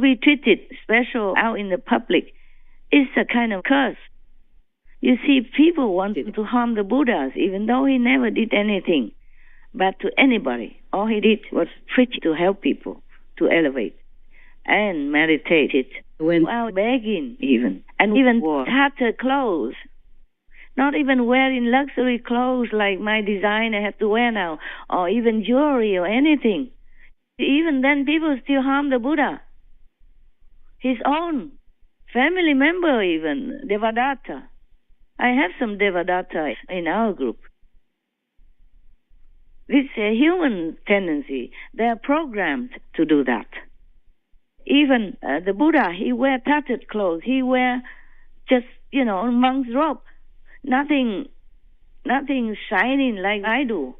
be treated special out in the public is a kind of curse. You see, people wanted to harm the Buddhas, even though he never did anything bad to anybody. All he did was preach to help people to elevate and meditated without begging even, and even wore tattered clothes. Not even wearing luxury clothes like my designer have to wear now, or even jewelry or anything. Even then, people still harm the Buddha. His own family member even, Devadatta. I have some Devadatta in our group. It's a human tendency. They are programmed to do that. Even the Buddha, he wear tattered clothes. He wear just, monk's robe. Nothing shining like I do.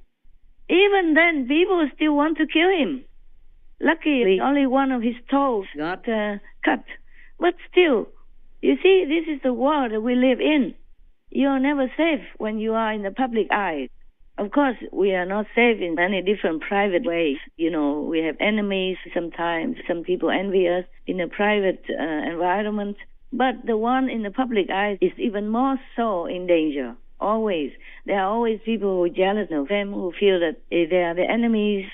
Even then, people still want to kill him. Luckily, only one of his toes got cut. But still, you see, this is the world that we live in. You are never safe when you are in the public eye. Of course, we are not safe in many different private ways. We have enemies sometimes. Some people envy us in a private environment. But the one in the public eye is even more so in danger, always. There are always people who are jealous of them, who feel that they are the enemies,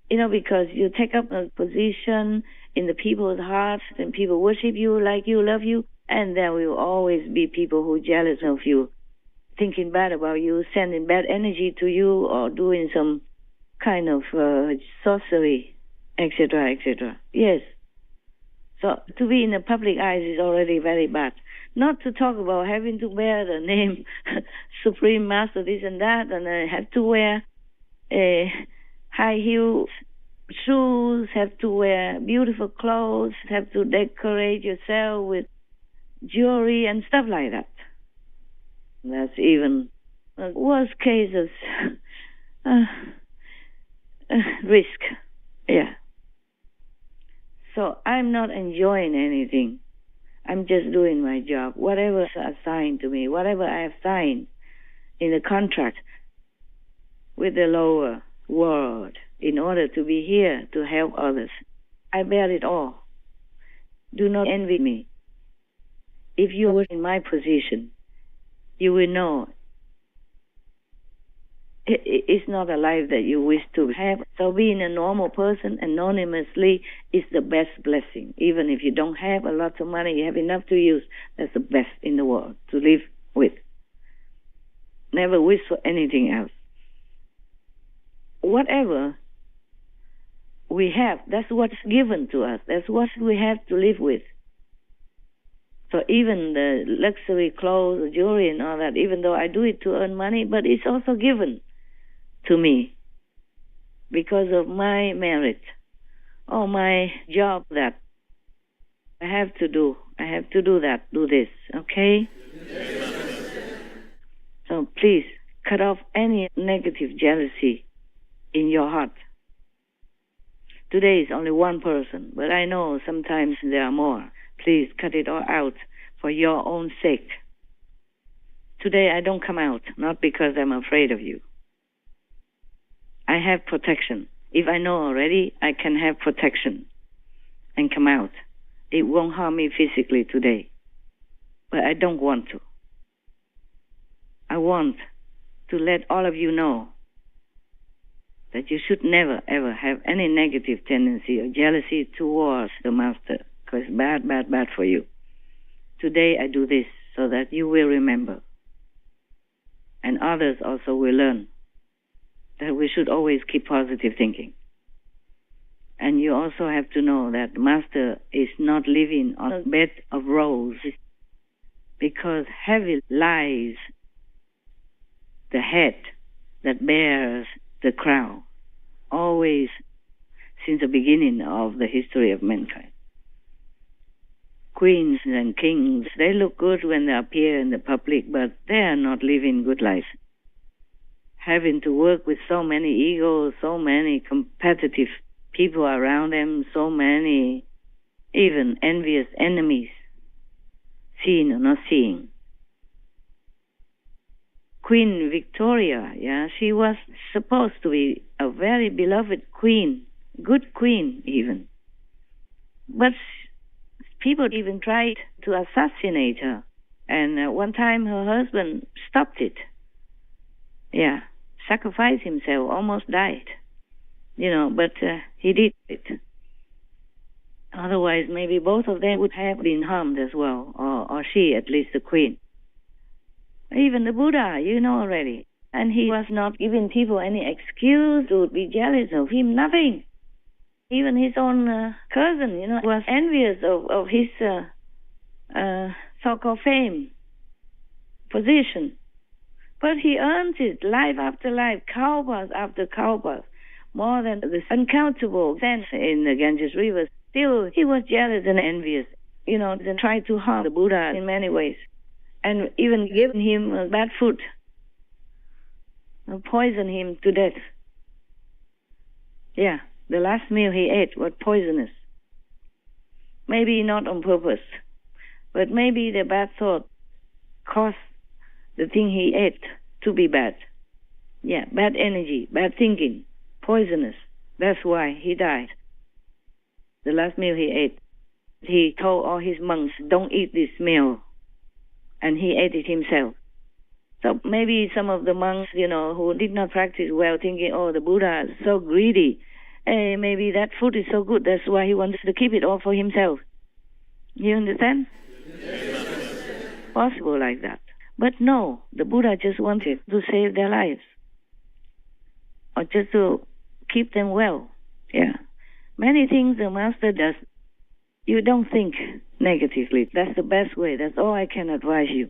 because you take up a position in the people's hearts and people worship you, like you, love you, and there will always be people who are jealous of you, thinking bad about you, sending bad energy to you, or doing some kind of sorcery, etc., etc. Yes. So to be in the public eyes is already very bad. Not to talk about having to bear the name Supreme Master this and that, and have to wear high heel shoes, have to wear beautiful clothes, have to decorate yourself with jewelry and stuff like that. That's even the worst case of risk. Yeah. So I'm not enjoying anything. I'm just doing my job. Whatever is assigned to me, whatever I have signed in the contract with the lower world in order to be here to help others, I bear it all. Do not envy me. If you were in my position, you will know it's not a life that you wish to have. So being a normal person anonymously is the best blessing. Even if you don't have a lot of money, you have enough to use, that's the best in the world to live with. Never wish for anything else. Whatever we have, that's what's given to us. That's what we have to live with. So even the luxury clothes, jewelry and all that, even though I do it to earn money, but it's also given to me because of my merit or my job that I have to do. I have to do that, do this, okay? So please, cut off any negative jealousy in your heart. Today is only one person, but I know sometimes there are more. Please cut it all out for your own sake. Today I don't come out, not because I'm afraid of you. I have protection. If I know already, I can have protection and come out. It won't harm me physically today, but I don't want to. I want to let all of you know that you should never, ever have any negative tendency or jealousy towards the Master, because it's bad, bad, bad for you. Today I do this so that you will remember, and others also will learn that we should always keep positive thinking. And you also have to know that the Master is not living on a bed of roses, because heavy lies the head that bears the crown, always since the beginning of the history of mankind. Queens and kings, they look good when they appear in the public, but they are not living good lives. Having to work with so many egos, so many competitive people around them, so many even envious enemies, seeing or not seeing. Queen Victoria, she was supposed to be a very beloved queen, good queen even. But people even tried to assassinate her. And one time her husband stopped it. Yeah, sacrificed himself, almost died. But he did it. Otherwise, maybe both of them would have been harmed as well, or she, at least the queen. Even the Buddha, already. And he was not giving people any excuse to be jealous of him, nothing. Even his own cousin, was envious of his so-called fame, position. But he earned it life after life, kalpas after kalpas, more than the uncountable sands in the Ganges River. Still, he was jealous and envious, and tried to harm the Buddha in many ways. And even given him bad food, poison him to death. Yeah, the last meal he ate was poisonous. Maybe not on purpose, but maybe the bad thought caused the thing he ate to be bad. Yeah, bad energy, bad thinking, poisonous. That's why he died. The last meal he ate, he told all his monks, don't eat this meal. And he ate it himself. So maybe some of the monks, who did not practice well, thinking, the Buddha is so greedy. Maybe that food is so good, that's why he wants to keep it all for himself. You understand? Yes. Possible like that. But no, the Buddha just wanted to save their lives. Or just to keep them well. Yeah. Many things the Master does, you don't think negatively. That's the best way. That's all I can advise you.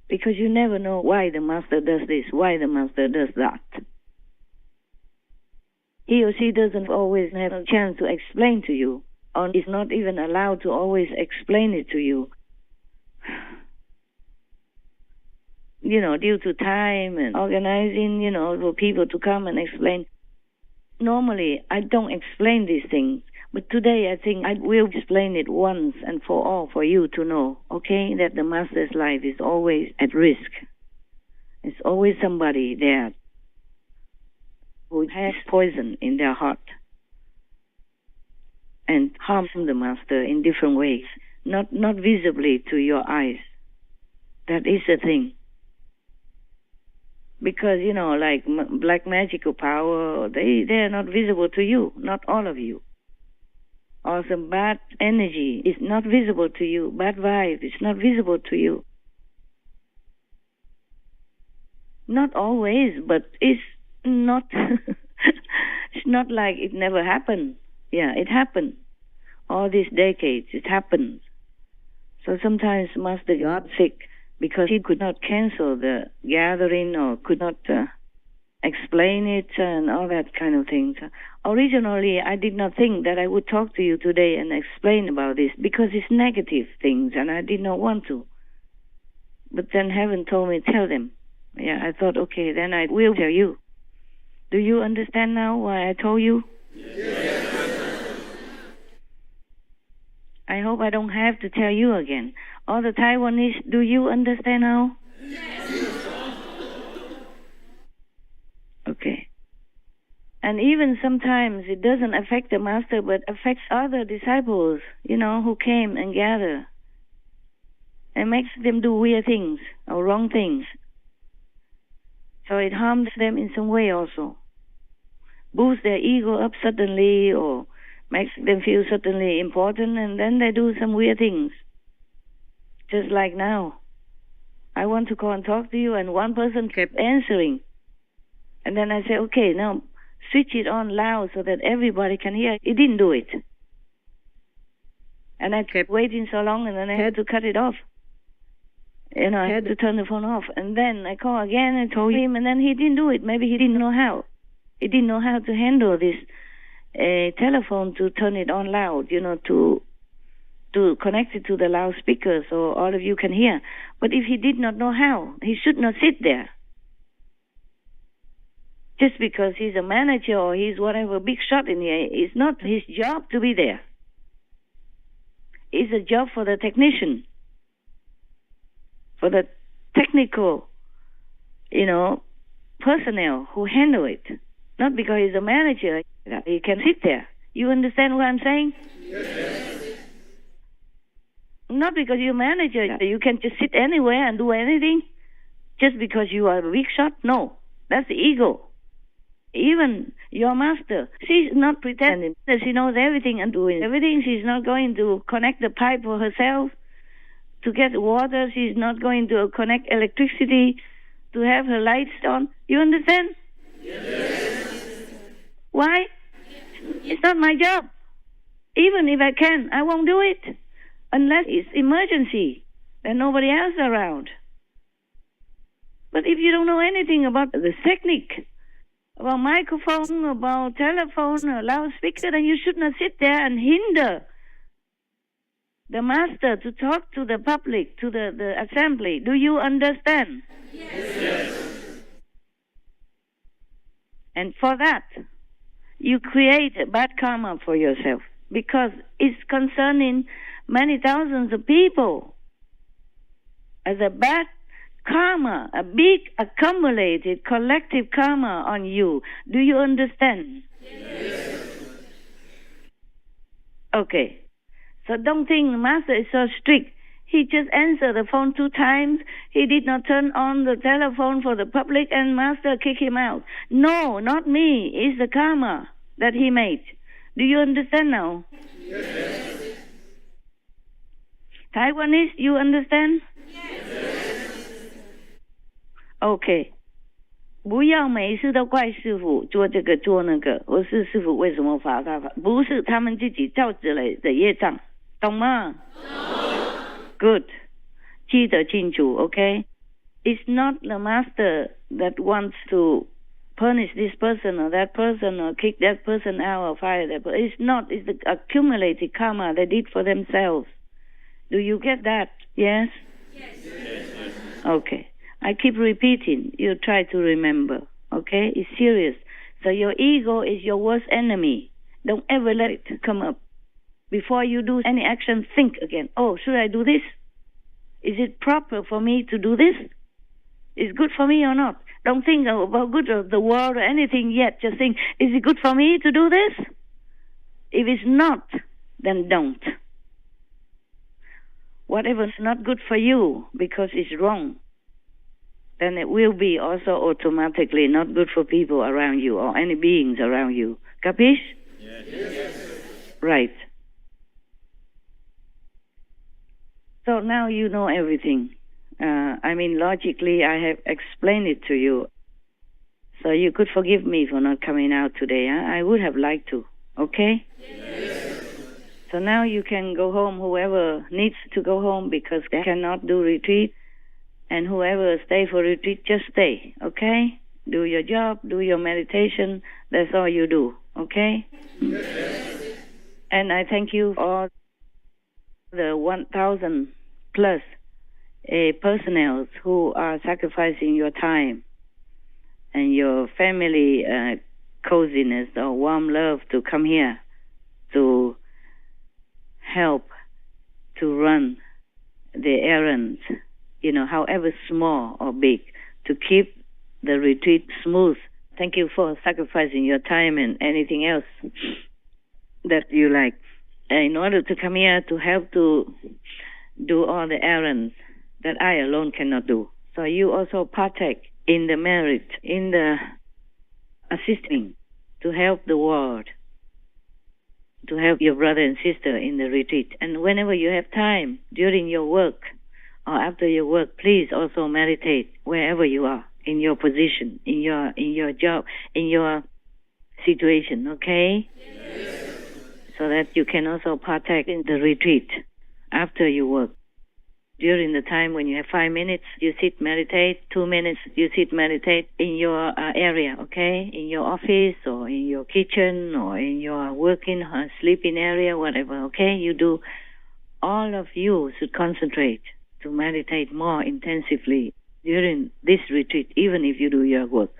Because you never know why the Master does this, why the Master does that. He or she doesn't always have a chance to explain to you, or is not even allowed to always explain it to you. Due to time and organizing, for people to come and explain. Normally, I don't explain these things, but today I think I will explain it once and for all for you to know, okay, that the Master's life is always at risk. There's always somebody there who has poison in their heart and harms the Master in different ways, not visibly to your eyes. That is the thing. Because, like black magical power, they are not visible to you, not all of you. Or some bad energy is not visible to you, bad vibe is not visible to you. Not always, but it's not, it's not like it never happened. Yeah, it happened. All these decades, it happened. So sometimes Master got sick, because he could not cancel the gathering or could not explain it and all that kind of things. Originally, I did not think that I would talk to you today and explain about this because it's negative things and I did not want to. But then heaven told me, tell them. Yeah, I thought, okay, then I will tell you. Do you understand now why I told you? Yes. I hope I don't have to tell you again. All the Taiwanese, do you understand now? Yes. Okay. And even sometimes it doesn't affect the Master, but affects other disciples, who came and gathered. And makes them do weird things or wrong things. So it harms them in some way also. Boosts their ego up suddenly or makes them feel suddenly important, and then they do some weird things. Just like now. I want to call and talk to you, and one person kept answering. And then I said, okay, now switch it on loud so that everybody can hear. He didn't do it. And I kept waiting so long, and then I had to cut it off. I had to turn the phone off. And then I called again and told him, and then he didn't do it. Maybe he didn't know how. He didn't know how to handle this telephone to turn it on loud, to connect it to the loudspeaker so all of you can hear. But if he did not know how, he should not sit there. Just because he's a manager or he's whatever big shot in here, it's not his job to be there. It's a job for the technician, for the technical, personnel who handle it. Not because he's a manager, he can sit there. You understand what I'm saying? Yes. Not because you're manager, you can just sit anywhere and do anything just because you are a weak shot. No, that's the ego. Even your master, she's not pretending that she knows everything and doing everything. She's not going to connect the pipe for herself to get water. She's not going to connect electricity to have her lights on. You understand? Yes. Why? It's not my job. Even if I can, I won't do it unless it's emergency and nobody else around. But if you don't know anything about the technique, about microphone, about telephone, or loudspeaker, then you should not sit there and hinder the master to talk to the public, to the assembly. Do you understand? Yes. And for that, you create a bad karma for yourself because it's concerning many thousands of people as a bad karma, a big accumulated collective karma on you. Do you understand? Yes. Okay. So don't think the master is so strict. He just answered the phone 2 times. He did not turn on the telephone for the public and master kicked him out. No, not me. It's the karma that he made. Do you understand now? Yes. Taiwanese, you understand? Yes. Okay. 不要每一次都怪师父做这个做那个，我是师父为什么罚他？不是他们自己造出来的业障，懂吗？Good. 记得清楚 okay? It's not the master that wants to punish this person or that person or kick that person out or fire that person. It's not. It's the accumulated karma they did for themselves. Do you get that? Yes? Yes. Okay. I keep repeating. You try to remember. Okay? It's serious. So your ego is your worst enemy. Don't ever let it come up. Before you do any action, think again. Oh, should I do this? Is it proper for me to do this? Is it good for me or not? Don't think about good of the world or anything yet. Just think, is it good for me to do this? If it's not, then don't. Whatever's not good for you because it's wrong, then it will be also automatically not good for people around you or any beings around you. Capish? Yes. Right. So now you know everything. Logically, I have explained it to you. So you could forgive me for not coming out today. Huh? I would have liked to. Okay? Yes. So now you can go home, whoever needs to go home because they cannot do retreat. And whoever stay for retreat, just stay. Okay? Do your job, do your meditation. That's all you do. Okay? Yes. And I thank you all the 1,000 plus personnel who are sacrificing your time and your family coziness or warm love to come here to help to run the errands, however small or big, to keep the retreat smooth. Thank you for sacrificing your time and anything else that you like in order to come here to help to do all the errands that I alone cannot do. So you also partake in the merit, in the assisting to help the world, to help your brother and sister in the retreat. And whenever you have time during your work or after your work, please also meditate wherever you are, in your position, in your job, in your situation, okay? Yes. So that you can also partake in the retreat after you work. During the time when you have 5 minutes, you sit, meditate. 2 minutes, you sit, meditate in your area, okay? In your office or in your kitchen or in your working or sleeping area, whatever, okay? You do. All of you should concentrate to meditate more intensively during this retreat, even if you do your work.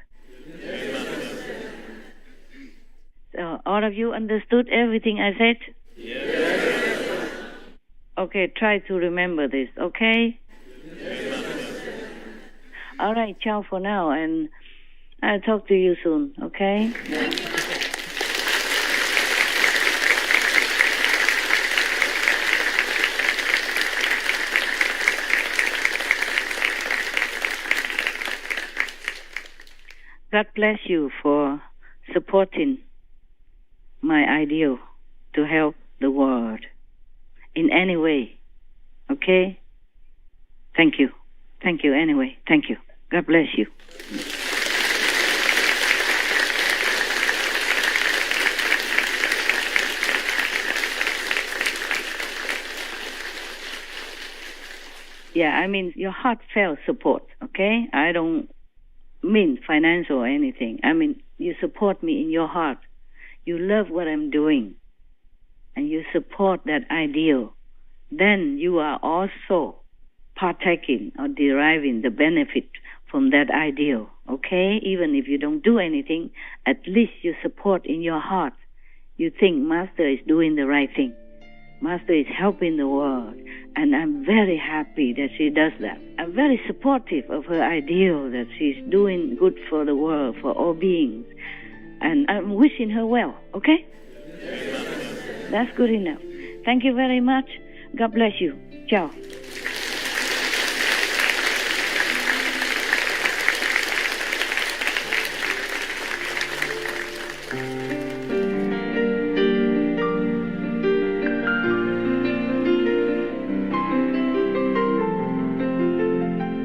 So all of you understood everything I said? Yes. Okay, try to remember this, okay? Yes. All right, ciao for now, and I'll talk to you soon, okay? God bless you for supporting my ideal to help the world in any way. Okay? Thank you. Thank you anyway. Thank you. God bless you. Yeah, I mean your heartfelt support, okay? I don't mean financial or anything. I mean you support me in your heart. You love what I'm doing, and you support that ideal. Then you are also partaking or deriving the benefit from that ideal, okay? Even if you don't do anything, at least you support in your heart. You think Master is doing the right thing. Master is helping the world, and I'm very happy that she does that. I'm very supportive of her ideal that she's doing good for the world, for all beings, and I'm wishing her well, okay? That's good enough. Thank you very much. God bless you. Ciao.